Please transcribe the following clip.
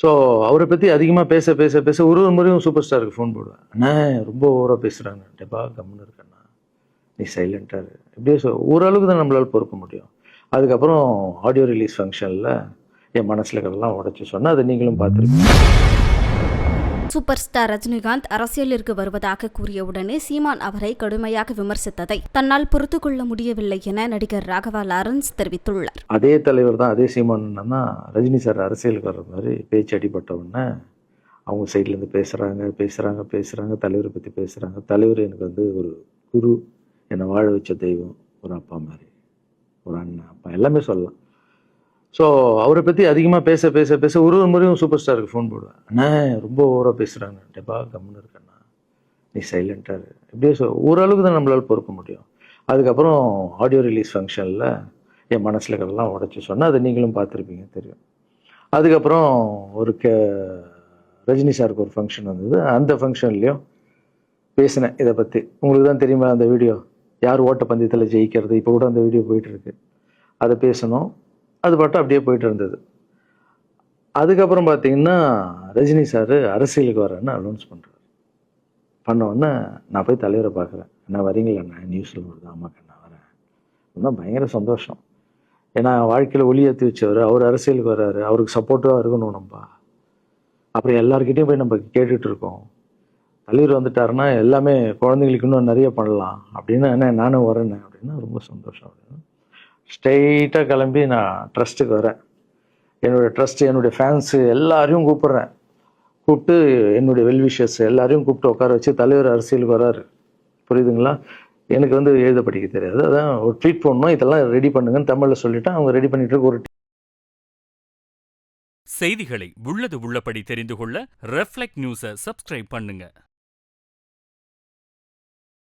So அவரை பற்றி அதிகமாக பேச பேச பேச ஒரு ஒரு முறையும் சூப்பர் ஸ்டாருக்கு ஃபோன் போடுவேன். அண்ணா ரொம்ப ஓவராக பேசுகிறாங்க, டெப்பா கம்முன்னு இருக்கண்ணா, நீ சைலண்டாக இரு. இப்படியே ஓரளவுக்கு தான் நம்மளால் பொறுக்க முடியும். அதுக்கப்புறம் ஆடியோ ரிலீஸ் ஃபங்க்ஷனில் என் மனசில் இருக்கிறதெல்லாம் உடச்சி சொன்னேன். அதை நீங்களும் பார்த்துருப்பீங்க. சூப்பர் ஸ்டார் ரஜினிகாந்த் அரசியலிற்கு வருவதாக கூறியவுடனே சீமான் அவரை கடுமையாக விமர்சித்ததை தன்னால் பொறுத்து கொள்ள முடியவில்லை என நடிகர் ராகவா லாரன்ஸ் தெரிவித்துள்ளார். அதே தலைவர் தான், அதே சீமான் தான் ரஜினி சார் அரசியலுக்கு வர்ற மாதிரி பேச்சு அடிபட்ட உடனே அவங்க சைட்லேருந்து பேசுகிறாங்க, தலைவரை பற்றி பேசுகிறாங்க. தலைவர் எனக்கு வந்து ஒரு குரு, என்னை வாழ வச்ச தெய்வம், ஒரு அப்பா மாதிரி, ஒரு அண்ணன், அப்பா எல்லாமே சொல்லலாம். ஸோ அவரை பற்றி அதிகமாக பேச பேச பேச ஒரு ஒரு முறையும் சூப்பர் ஸ்டாருக்கு ஃபோன் போடுவேன். அண்ணா ரொம்ப ஓவராக பேசுகிறாங்க, டெப்பா கம்முன்னு இருக்கண்ணா, நீ சைலண்டாக இரு. இப்படியே ஓரளவுக்கு தான் நம்மளால் பொறுக்க முடியும். அதுக்கப்புறம் ஆடியோ ரிலீஸ் ஃபங்க்ஷனில் என் மனசில் இருக்கிறதெல்லாம் உடச்சி சொன்னேன். அதை நீங்களும் பார்த்துருப்பீங்க, தெரியும். அதுக்கப்புறம் ஒரு ரஜினி சாருக்கு ஒரு ஃபங்க்ஷன் வந்தது. அந்த ஃபங்க்ஷன்லேயும் பேசினேன் இதை பற்றி. உங்களுக்கு தான் தெரியுமா அந்த வீடியோ, யார் ஓட்டப்பந்தயத்தில் ஜெயிக்கிறது, இப்போ கூட அந்த வீடியோ போயிட்டுருக்கு. அதை பேசணும், அது பாட்டு அப்படியே போயிட்டு இருந்தது. அதுக்கப்புறம் பார்த்தீங்கன்னா ரஜினி சார் அரசியலுக்கு வரேன்னு அனௌன்ஸ் பண்ணுறாரு. பண்ணோடனே நான் போய் தலைவரை பார்க்குறேன். என்ன வரீங்களா, நியூஸில் வருது, ஆமாக்கா நான் வரேன். இன்னும் பயங்கர சந்தோஷம். ஏன்னா வாழ்க்கையில் ஒளி ஏற்றி வச்சவர், அவர் அரசியலுக்கு வர்றாரு, அவருக்கு சப்போர்ட்டிவாக இருக்கணும் நம்ம. அப்புறம் எல்லாருக்கிட்டையும் போய் நம்ம கேட்டுட்டு இருக்கோம். தலைவர் வந்துட்டாருன்னா எல்லாமே குழந்தைங்களுக்கு இன்னும் நிறைய பண்ணலாம் அப்படின்னு, என்ன நானும் வரேன்னு அப்படின்னா ரொம்ப சந்தோஷம் அப்படின்னு ஸ்ட்ரெயிட்டாக கிளம்பி நான் ட்ரஸ்ட்டுக்கு வரேன். என்னுடைய ட்ரஸ்ட்டு, என்னுடைய ஃபேன்ஸு எல்லாரையும் கூப்பிட்றேன். கூப்பிட்டு என்னுடைய வெல்விஷர்ஸ் எல்லாரையும் கூப்பிட்டு உட்கார வச்சு தலைவர் அரசியலுக்கு வராரு. புரியுதுங்களா? எனக்கு வந்து எழுத படிக்க தெரியாது. அதான் ஒரு ட்வீட் பண்ணணும், இதெல்லாம் ரெடி பண்ணுங்கன்னு தமிழில் சொல்லிவிட்டு அவங்க ரெடி பண்ணிட்டு இருக்க. ஒரு செய்திகளை உள்ளது உள்ளபடி தெரிந்து கொள்ள ரெஃப்ளெக்ட் நியூஸை சப்ஸ்கிரைப் பண்ணுங்க.